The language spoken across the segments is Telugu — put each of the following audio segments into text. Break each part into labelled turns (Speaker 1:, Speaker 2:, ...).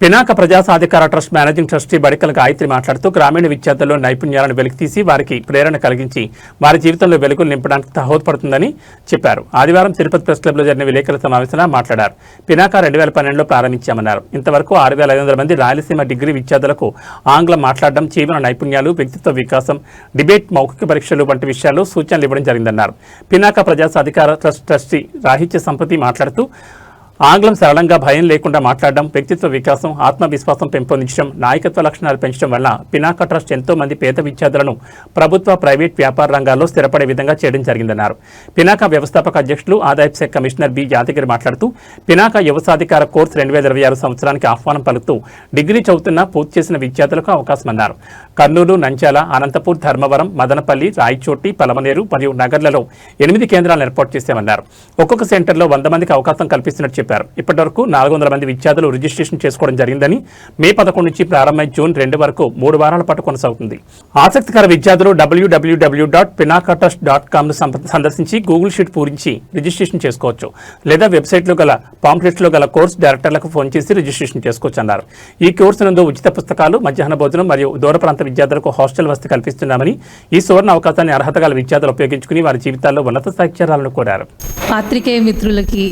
Speaker 1: పినాక ప్రజా సాధికార trust managing trustee Badikala Gayatri మాట్లాడుతూ గ్రామీణ విద్యార్థుల్లో నైపుణ్యాలను వెలికితీసి వారికి ప్రేరణ కలిగించి వారి జీవితంలో వెలుగులు నింపడానికి దోహదపడుతుందని చెప్పారు. ఆదివారం తిరుపతి ప్రెస్ క్లబ్లో జరిగిన విలేకరుల సమావేశంలో మాట్లాడారు. పినాక 2012లో ప్రారంభించామన్నారు. ఇంతవరకు 6,500 మంది రాయలసీమ డిగ్రీ విద్యార్థులకు ఆంగ్లం మాట్లాడడం, జీవన నైపుణ్యాలు, వ్యక్తిత్వ వికాసం, డిబేట్, మౌఖిక పరీక్షలు వంటి విషయాల్లో సూచనలు ఇవ్వడం జరిగిందన్నారు. పినాక ప్రజా సాధికార ట్రస్ట్ ట్రస్టీ రాహిత్య సంపతి మాట్లాడుతూ ఆంగ్లం సరళంగా భయం లేకుండా మాట్లాడడం, వ్యక్తిత్వ వికాసం, ఆత్మవిశ్వాసం పెంపొందించడం, నాయకత్వ లక్షణాలు పెంచడం వల్ల పినాక ట్రస్ట్ ఎంతో మంది పేద విద్యార్థులను ప్రభుత్వ, ప్రైవేట్, వ్యాపార రంగాల్లో స్థిరపడే విధంగా చేయడం జరిగిందన్నారు. పినాక వ్యవస్థాపక అధ్యక్షులు, ఆదాయపు శాఖ కమిషనర్ బి యాదగిరి మాట్లాడుతూ పినాక యువ సాధికార కోర్సు 2026 సంవత్సరానికి ఆహ్వానం పలుకుతూ డిగ్రీ చదువుతున్న, పూర్తి చేసిన విద్యార్థులకు అవకాశమన్నారు. కర్నూలు, నంద్యాల, అనంతపూర్, ధర్మవరం, మదనపల్లి, రాయచోటి, పలమనేరు మరియు నగర్లలో 8 కేంద్రాలను ఏర్పాటు చేశామన్నారు. ఒక్కొక్క సెంటర్లో 100 మందికి అవకాశం కల్పిస్తున్నట్టు చెప్పారు. ఇప్పటివరకు 400 మంది విద్యార్థులు రిజిస్ట్రేషన్ చేసుకోవడం జరిగిందని, మే 11 నుంచి ప్రారంభమై జూన్ 2 వరకు 3 వారాల పాటు కొనసాగుతుంది. ఆసక్తికర విద్యార్థులు www.pinakatrust.com సందర్శించి గూగుల్ షీట్ పూరించి రిజిస్ట్రేషన్ చేసుకోవచ్చు. లేదా వెబ్సైట్లో గల పాంప్లెట్స్లో గల కోర్సు డైరెక్టర్లకు ఫోన్ చేసి రిజిస్ట్రేషన్ చేసుకోవచ్చు అన్నారు. ఈ కోర్సు నందు ఉచిత పుస్తకాలు, మధ్యాహ్న భోజనం మరియు దూర ప్రాంత విద్యార్థులకు హాస్టల్ వసతి కల్పిస్తున్నామని, ఈ సువర్ణ అవకాశాన్ని అర్హత గల విద్యార్థులు ఉపయోగించుకుని వారి జీవితాల్లో ఉన్నత స్థాయి చేరాలని కోరారు.
Speaker 2: పాత్రికేయ మిత్రులకి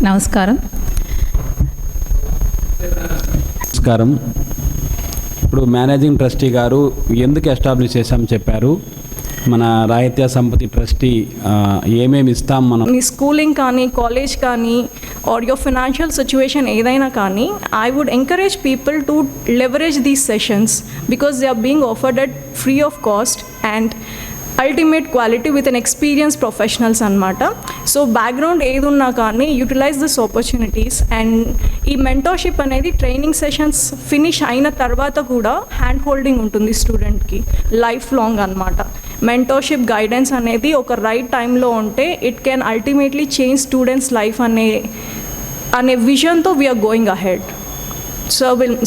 Speaker 2: నమస్కారం.
Speaker 3: ఇప్పుడు మేనేజింగ్ ట్రస్టీ గారు ఎందుకు ఎస్టాబ్లిష్ చేశామని చెప్పారు. మన రాహిత్య సంపత్తి ట్రస్టీ ఏమేమి ఇస్తాం మనం,
Speaker 4: మీ స్కూలింగ్ కానీ, కాలేజ్ కానీ, ఆర్ యువర్ ఫైనాన్షియల్ సిచ్యువేషన్ ఏదైనా కానీ, I would encourage people to leverage these sessions because they are being offered at free of cost and ultimate quality with an experience professionals అనమాట. సో బ్యాక్గ్రౌండ్ ఏది ఉన్నా కానీ యూటిలైజ్ దిస్ ఆపర్చునిటీస్. అండ్ ఈ మెంటర్షిప్ అనేది ట్రైనింగ్ సెషన్స్ ఫినిష్ అయిన తర్వాత కూడా హ్యాండ్ హోల్డింగ్ ఉంటుంది స్టూడెంట్కి లైఫ్ లాంగ్ అనమాట. మెంటర్షిప్ గైడెన్స్ అనేది ఒక రైట్ టైంలో ఉంటే it can ultimately change students life అనే విజన్తో వీఆర్ గోయింగ్ అహెడ్.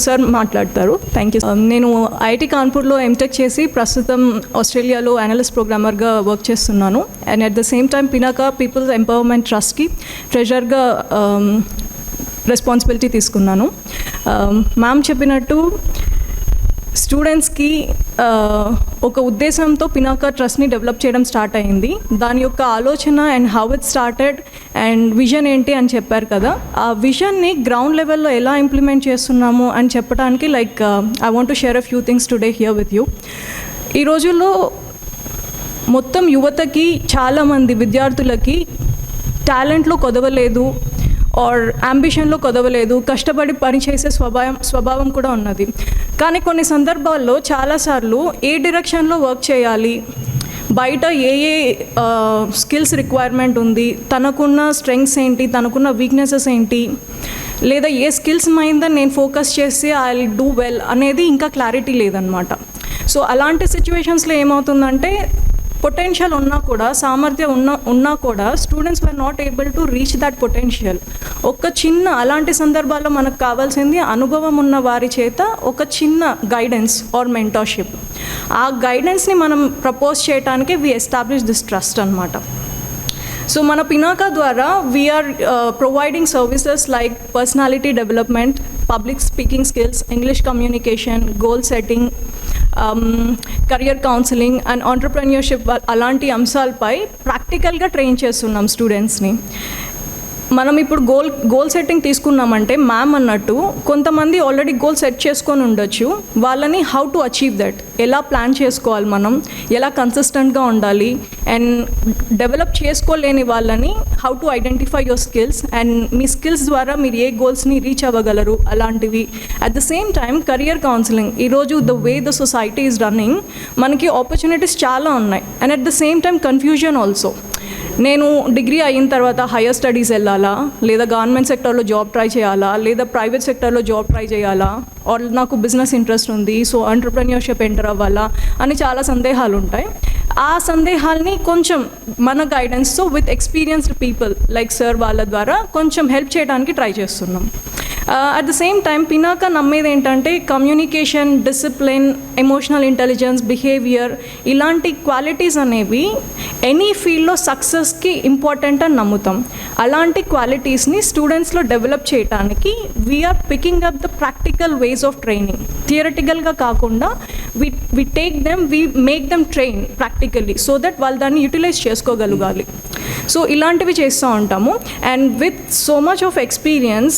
Speaker 4: సార్ మాట్లాడతారు. Thank you. నేను ఐఐటి కాన్పూర్లో ఎంటెక్ చేసి ప్రస్తుతం ఆస్ట్రేలియాలో అనలిస్ట్ ప్రోగ్రామర్గా వర్క్ చేస్తున్నాను. And at the same time Pinaka peoples empowerment ట్రస్ట్కి ట్రెజరర్గా రెస్పాన్సిబిలిటీ తీసుకున్నాను. మ్యామ్ చెప్పినట్టు స్టూడెంట్స్కి ఒక ఉద్దేశంతో పినాక ట్రస్ట్ని డెవలప్ చేయడం స్టార్ట్ అయింది. దాని యొక్క ఆలోచన and how it started and vision ఏంటి అని చెప్పారు కదా, ఆ విజన్ని గ్రౌండ్ లెవెల్లో ఎలా ఇంప్లిమెంట్ చేస్తున్నాము అని చెప్పడానికి I want to share a few things today here with you. ఈ రోజుల్లో మొత్తం యువతకి, చాలామంది విద్యార్థులకి టాలెంట్లో కొదవలేదు ఆర్ అంబిషన్లో కొదవలేదు, కష్టపడి పనిచేసే స్వభావం కూడా ఉన్నది. కానీ కొన్ని సందర్భాల్లో చాలాసార్లు ఏ డైరెక్షన్లో వర్క్ చేయాలి, బయట ఏ స్కిల్స్ రిక్వైర్మెంట్ ఉంది, తనకున్న స్ట్రెంగ్స్ ఏంటి, తనకున్న వీక్నెసెస్ ఏంటి, లేదా ఏ స్కిల్స్ మీద నేను ఫోకస్ చేసి ఐ విల్ డూ వెల్ అనేది ఇంకా క్లారిటీ లేదనమాట. సో అలాంటి సిచ్యువేషన్స్లో ఏమవుతుందంటే పొటెన్షియల్ ఉన్నా కూడా, సామర్థ్యం ఉన్నా కూడా students were not able to reach that potential. ఒక చిన్న అలాంటి సందర్భాల్లో మనకు కావాల్సింది అనుభవం ఉన్న వారి చేత ఒక చిన్న గైడెన్స్ ఆర్ మెంటర్షిప్. ఆ గైడెన్స్ని మనం ప్రపోజ్ చేయడానికి వి ఎస్టాబ్లిష్ దిస్ ట్రస్ట్ అనమాట. సో మన పినాక ద్వారా we are providing services like personality development, public speaking skills, English communication, goal setting, career counselling and entrepreneurship అలాంటి అంశాలపై ప్రాక్టికల్గా ట్రైన్ చేస్తున్నాం స్టూడెంట్స్ని. మనం ఇప్పుడు గోల్ సెట్టింగ్ తీసుకున్నామంటే మ్యామ్ అన్నట్టు కొంతమంది ఆల్రెడీ గోల్ సెట్ చేసుకొని ఉండొచ్చు. వాళ్ళని హౌ టు అచీవ్ దట్, ఎలా ప్లాన్ చేసుకోవాలి, మనం ఎలా కన్సిస్టెంట్గా ఉండాలి, అండ్ డెవలప్ చేసుకోలేని వాళ్ళని how to identify your skills and మీ స్కిల్స్ ద్వారా మీరు ఏ గోల్స్ని రీచ్ అవ్వగలరు అలాంటివి. At the same time career counselling. ఈరోజు the way the society is running, మనకి ఆపర్చునిటీస్ చాలా ఉన్నాయి and at the same time confusion also. నేను డిగ్రీ అయిన తర్వాత హయ్యర్ స్టడీస్ వెళ్ళాలా, లేదా గవర్నమెంట్ సెక్టర్లో జాబ్ ట్రై చేయాలా, లేదా ప్రైవేట్ సెక్టర్లో జాబ్ ట్రై చేయాలా, ఆర్ నాకు బిజినెస్ ఇంట్రెస్ట్ ఉంది సో ఆంటర్ప్రెన్యూర్షిప్ ఎంటర్ అవ్వాలా అని చాలా సందేహాలు ఉంటాయి. ఆ సందేహాల్ని కొంచెం మన గైడెన్స్తో with experienced people like sir వాళ్ళ ద్వారా కొంచెం హెల్ప్ చేయడానికి ట్రై చేస్తున్నాం. At the same time Pinaka నమ్మేది ఏంటంటే communication, discipline, emotional intelligence, behaviour ఇలాంటి క్వాలిటీస్ అనేవి ఎనీ ఫీల్డ్లో సక్సెస్కి ఇంపార్టెంట్ అని నమ్ముతాం. అలాంటి క్వాలిటీస్ని స్టూడెంట్స్లో డెవలప్ చేయడానికి we're picking up the practical ways of training. థియరటికల్గా కాకుండా we take them, we make them train practically so that వాళ్ళు దాన్ని యూటిలైజ్ చేసుకోగలగాలి. సో ఇలాంటివి చేస్తూ ఉంటాము. And with so much of experience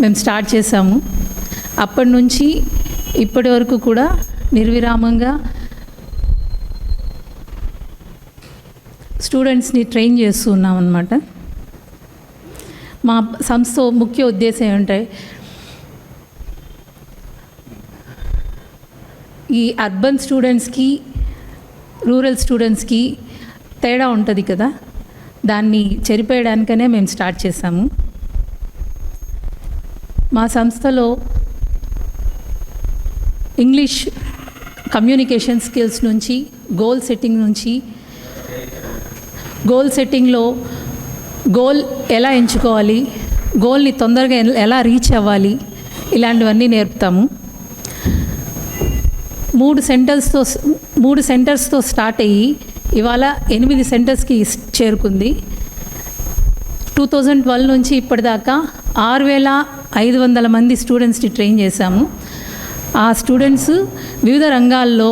Speaker 2: మేము స్టార్ట్ చేసాము. అప్పటి నుంచి ఇప్పటి వరకు కూడా నిర్విరామంగా స్టూడెంట్స్ని ట్రైన్ చేస్తూ ఉన్నాం అన్నమాట. మా సంస్థ ముఖ్య ఉద్దేశం ఏమంటే ఈ అర్బన్ స్టూడెంట్స్కి రూరల్ స్టూడెంట్స్కి తేడా ఉంటుంది కదా, దాన్ని చెరిపేయడానికనే మేము స్టార్ట్ చేసాము. మా సంస్థలో ఇంగ్లీష్ కమ్యూనికేషన్ స్కిల్స్ నుంచి గోల్ సెట్టింగ్లో గోల్ ఎలా ఎంచుకోవాలి, గోల్ని తొందరగా ఎలా రీచ్ అవ్వాలి, ఇలాంటివన్నీ నేర్పుతాము. 3 సెంటర్స్తో స్టార్ట్ అయ్యి ఇవాళ 8 సెంటర్స్కి చేరుకుంది. 2012 నుంచి ఇప్పటిదాకా 6,500 మంది స్టూడెంట్స్ని ట్రైన్ చేశాము. ఆ స్టూడెంట్స్ వివిధ రంగాల్లో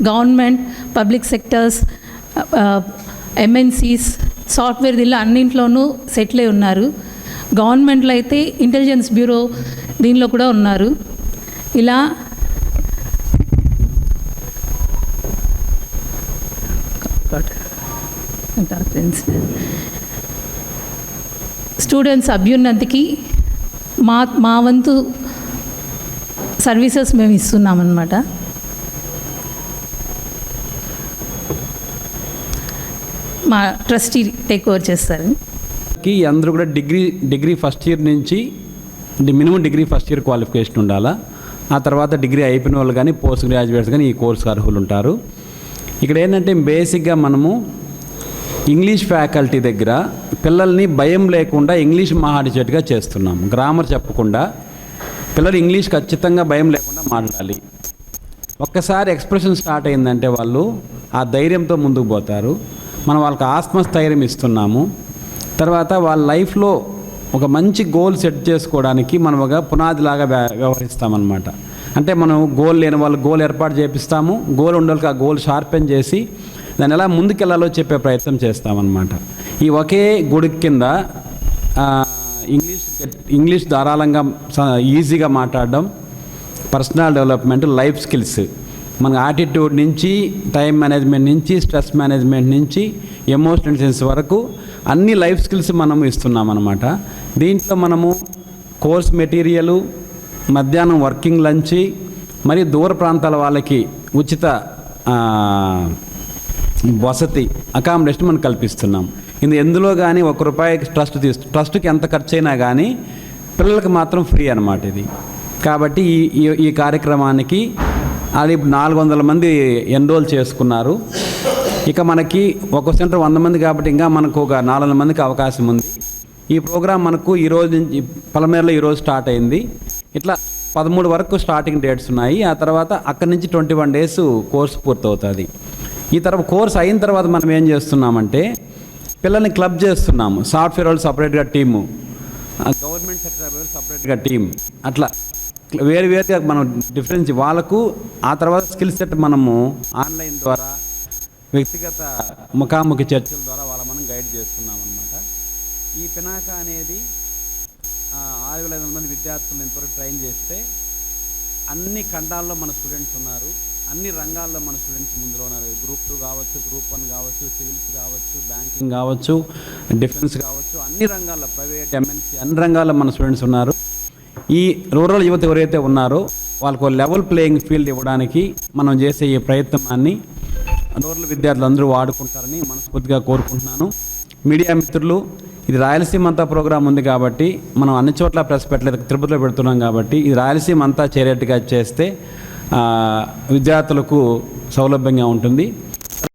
Speaker 2: government, public sectors, MNCs, software దీనిలో అన్నింట్లోనూ సెటిల్ అయి ఉన్నారు. గవర్నమెంట్లో అయితే ఇంటెలిజెన్స్ బ్యూరో దీనిలో కూడా ఉన్నారు. ఇలా స్టూడెంట్స్ అభ్యున్నతికి మా వంతు సర్వీసెస్ మేము ఇస్తున్నామన్నమాట. మా ట్రస్టీ టేక్ ఓవర్ చేస్తారు.
Speaker 3: అందరూ కూడా డిగ్రీ ఫస్ట్ ఇయర్ నుంచి minimum degree first year qualification ఉండాలా. ఆ తర్వాత డిగ్రీ అయిపోయిన వాళ్ళు కానీ పోస్ట్ గ్రాడ్యుయేట్స్ కానీ ఈ కోర్సుకు అర్హులు ఉంటారు. ఇక్కడ ఏంటంటే బేసిక్గా మనము ఇంగ్లీష్ ఫ్యాకల్టీ దగ్గర పిల్లల్ని భయం లేకుండా ఇంగ్లీష్ మాట్లాడేటట్టుగా చేస్తున్నాం. గ్రామర్ చెప్పకుండా పిల్లలు ఇంగ్లీష్ ఖచ్చితంగా భయం లేకుండా మాట్లాడాలి. ఒక్కసారి ఎక్స్ప్రెషన్ స్టార్ట్ అయిందంటే వాళ్ళు ఆ ధైర్యంతో ముందుకు పోతారు. మనం వాళ్ళకి ఆత్మస్థైర్యం ఇస్తున్నాము. తర్వాత వాళ్ళ లైఫ్లో ఒక మంచి గోల్ సెట్ చేసుకోవడానికి మనం ఒక పునాదిలాగా వ్యవహరిస్తామన్నమాట. అంటే మనం గోల్ లేని వాళ్ళు గోల్ ఏర్పాటు చేపిస్తాము. గోల్ ఉండాలి, ఆ గోల్ షార్పెన్ చేసి దాన్ని ఎలా ముందుకెళ్లాలో చెప్పే ప్రయత్నం చేస్తామన్నమాట. ఈ ఒకే గొడుగు కింద ఇంగ్లీష్ ధారాళంగా ఈజీగా మాట్లాడడం, పర్సనల్ డెవలప్మెంట్, లైఫ్ స్కిల్స్, మన యాటిట్యూడ్ నుంచి టైం మేనేజ్మెంట్ నుంచి స్ట్రెస్ మేనేజ్మెంట్ నుంచి ఎమోషనల్ ఇంటెలిజెన్స్ వరకు అన్ని లైఫ్ స్కిల్స్ మనము ఇస్తున్నాం అన్నమాట. దీంట్లో మనము కోర్స్ మెటీరియలు, మధ్యాహ్నం వర్కింగ్ లంచ్, మరి దూర ప్రాంతాల వాళ్ళకి ఉచిత వసతి అకామిడేషన్ మనం కల్పిస్తున్నాం. ఎందులో కానీ ₹1 ట్రస్ట్కి ఎంత ఖర్చు అయినా కానీ పిల్లలకి మాత్రం ఫ్రీ అన్నమాట ఇది. కాబట్టి ఈ కార్యక్రమానికి అది 400 మంది ఎన్రోల్ చేసుకున్నారు. ఇక మనకి ఒక సెంటర్ 100 మంది కాబట్టి ఇంకా మనకు ఒక 400 మందికి అవకాశం ఉంది. ఈ ప్రోగ్రాం మనకు ఈరోజు నుంచి పలమేరలో ఈరోజు స్టార్ట్ అయింది. ఇట్లా 13 వరకు స్టార్టింగ్ డేట్స్ ఉన్నాయి. ఆ తర్వాత అక్కడి నుంచి 21 డేస్ కోర్సు పూర్తవుతుంది. ఈ తర్వాత కోర్స్ అయిన తర్వాత మనం ఏం చేస్తున్నామంటే పిల్లల్ని క్లబ్ చేస్తున్నాము. సాఫ్ట్వేర్ వాళ్ళు సపరేట్గా టీము, గవర్నమెంట్ సెక్టర్ వాళ్ళు సపరేట్గా టీం, అట్లా వేరుగా మనం డిఫరెన్స్ వాళ్ళకు. ఆ తర్వాత స్కిల్ సెట్ మనము ఆన్లైన్ ద్వారా వ్యక్తిగత ముఖాముఖి చర్చల ద్వారా మనం గైడ్ చేస్తున్నాం అన్నమాట. ఈ పినాక అనేది 6,500 మంది విద్యార్థులను ఎంతవరకు ట్రైన్ చేస్తే అన్ని ఖండాల్లో మన స్టూడెంట్స్ ఉన్నారు, అన్ని రంగాల్లో మన స్టూడెంట్స్ ముందులో ఉన్నారు. గ్రూప్ 2 కావచ్చు, గ్రూప్ 1 కావచ్చు, సివిల్స్ కావచ్చు, బ్యాంకింగ్ కావచ్చు, డిఫెన్స్ కావచ్చు, అన్ని రంగాల్లో ప్రైవేట్, ఎంఎన్సీ అన్ని రంగాల్లో మన స్టూడెంట్స్ ఉన్నారు. ఈ రూరల్ యువత ఎవరైతే ఉన్నారో వాళ్ళకు లెవెల్ ప్లేయింగ్ ఫీల్డ్ ఇవ్వడానికి మనం చేసే ఈ ప్రయత్నాన్ని రూరల్ విద్యార్థులు అందరూ వాడుకుంటారని మనస్ఫూర్తిగా కోరుకుంటున్నాను. మీడియా మిత్రులు, ఇది రాయలసీమ అంతా ప్రోగ్రాం ఉంది కాబట్టి మనం అన్ని చోట్ల ప్రెస్ పెట్టలేదు, తిరుపతిలో పెడుతున్నాం కాబట్టి ఇది రాయలసీమ అంతా చేరేట్టుగా చేస్తే విద్యార్థులకు సౌలభ్యంగా ఉంటుంది.